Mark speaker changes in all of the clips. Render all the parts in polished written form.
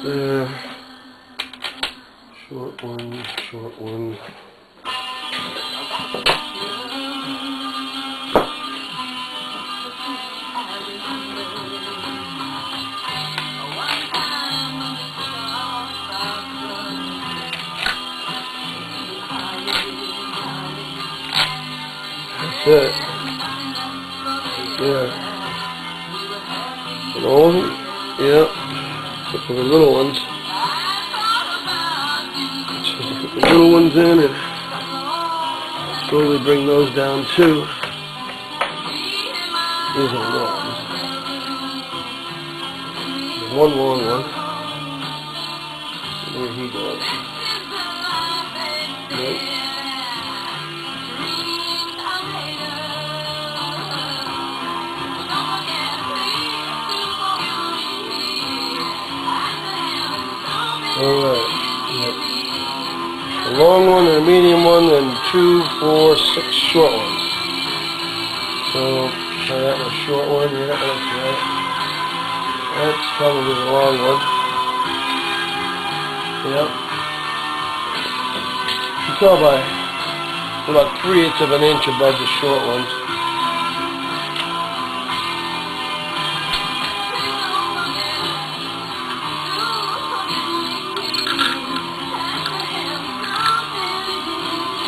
Speaker 1: There. Short one, short one. That's it. Yeah. And all, yeah. Except for the little ones. Just put the little ones in and slowly bring those down too. These are the little ones. There's one long one. Where he goes? Nope. Alright. Yep. A long one and a medium one, and 2, 4, 6 short ones. So, try that one, short one, yeah, that's right. That's probably the long one. Yep. You can tell by about 3/8 of an inch above the short ones.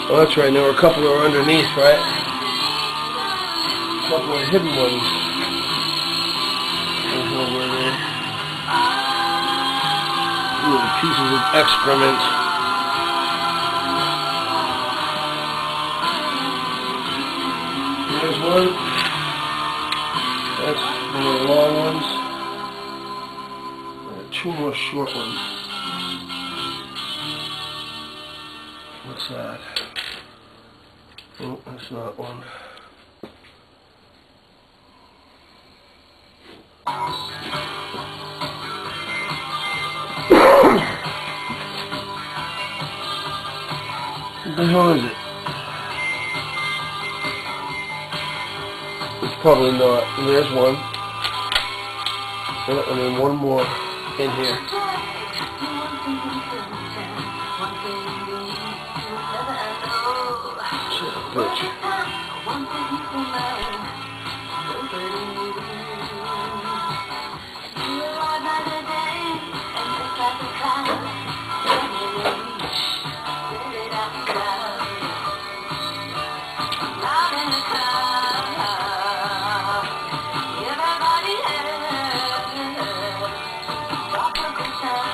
Speaker 1: Oh, that's right, there were a couple that were underneath, right? A couple of hidden ones. I don't know where they are. Little pieces of excrement. There's one. That's one of the long ones. And 2 more short ones. What's that? Oh, that's not one. What the hell is it? It's probably not. And there's one. And then one more in here. Bitch.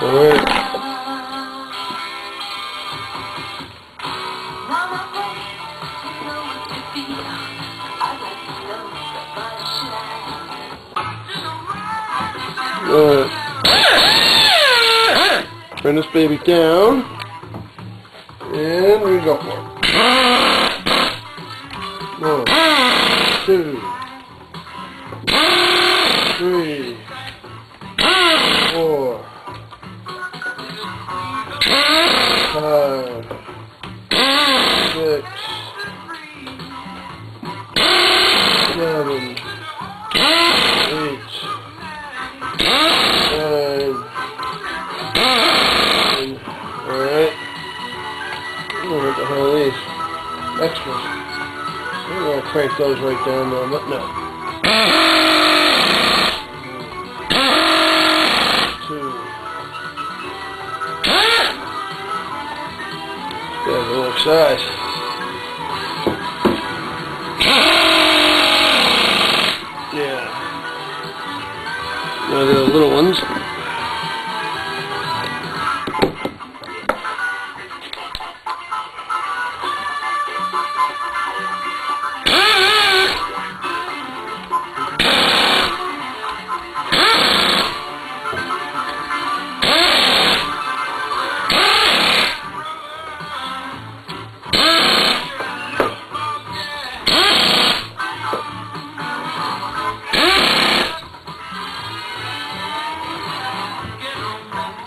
Speaker 1: All right. Turn this baby down, and we go for it. 1, 2, 3, 4, 5, 6, 7, 8, 9. Alright. What the hell are these? Extras. I'm going to crank those right down there, but no. 2. Yeah, the wrong size. Yeah. Now the little ones.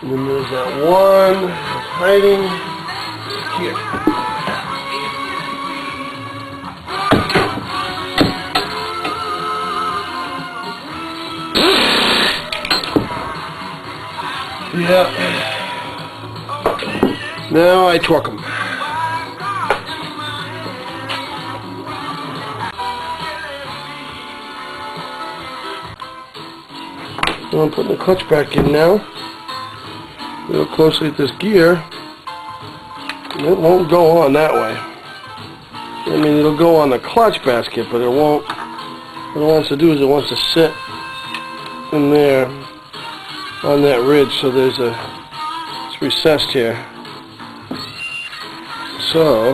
Speaker 1: And then there's that one that's hiding here. Yeah. Now I torque them. So I'm putting the clutch back in now. Look closely at this gear. It won't go on that way. I mean, it'll go on the clutch basket, but it won't. What it wants to do is it wants to sit in there on that ridge, so it's recessed here. So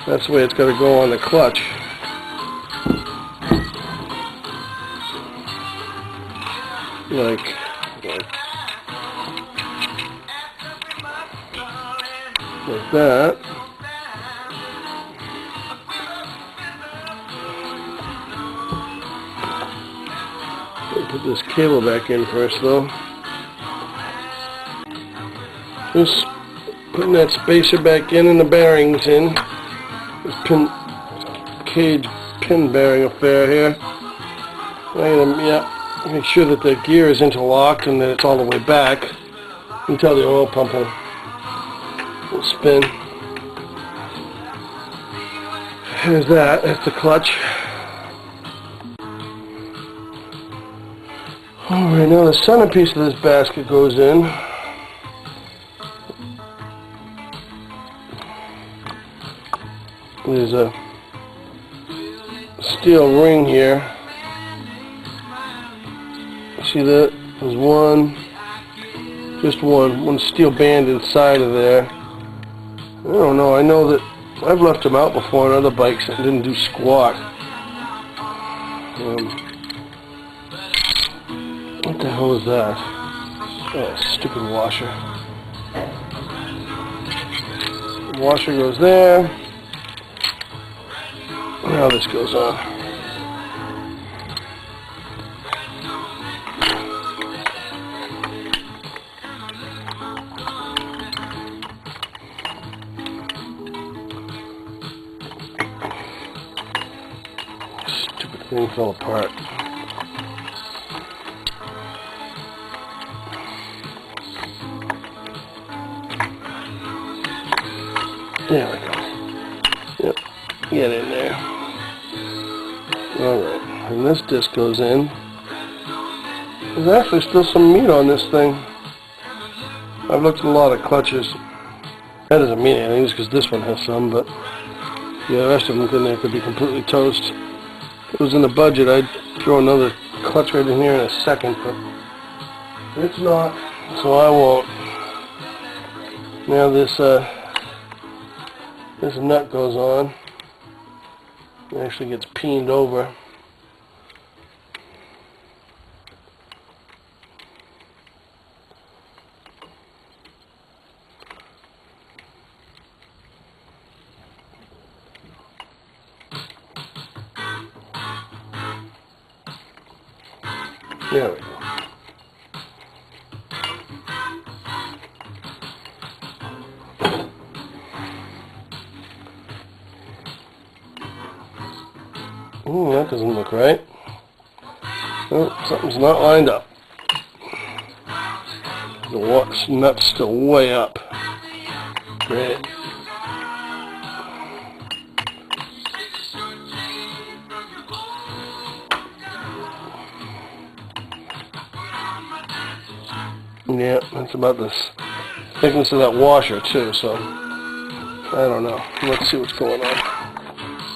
Speaker 1: that's the way it's got to go on the clutch. Like that. Put this cable back in first, though. Just putting that spacer back in and the bearings in. This cage pin bearing affair here. Make sure that the gear is interlocked and that it's all the way back until the oil pump will spin. There's that. That's the clutch. Alright, now the centerpiece of this basket goes in. There's a steel ring here. See that? There's one steel band inside of there. I don't know. I know that I've left them out before on other bikes that didn't do squat. What the hell is that? Oh, stupid washer. The washer goes there. Now this goes on. Stupid thing fell apart. There we go. Yep, get in there. Alright, and this disc goes in. There's actually still some meat on this thing. I've looked at a lot of clutches. That doesn't mean anything just because this one has some, but yeah, the rest of them in there could be completely toast. If it was in the budget, I'd throw another clutch right in here in a second, but it's not, so I won't. Now this nut goes on. It actually gets peened over. There we go. Ooh, that doesn't look right. Oh, something's not lined up. The nut's still way up. Great. Yeah, that's about the thickness of that washer too, so I don't know. Let's see what's going on.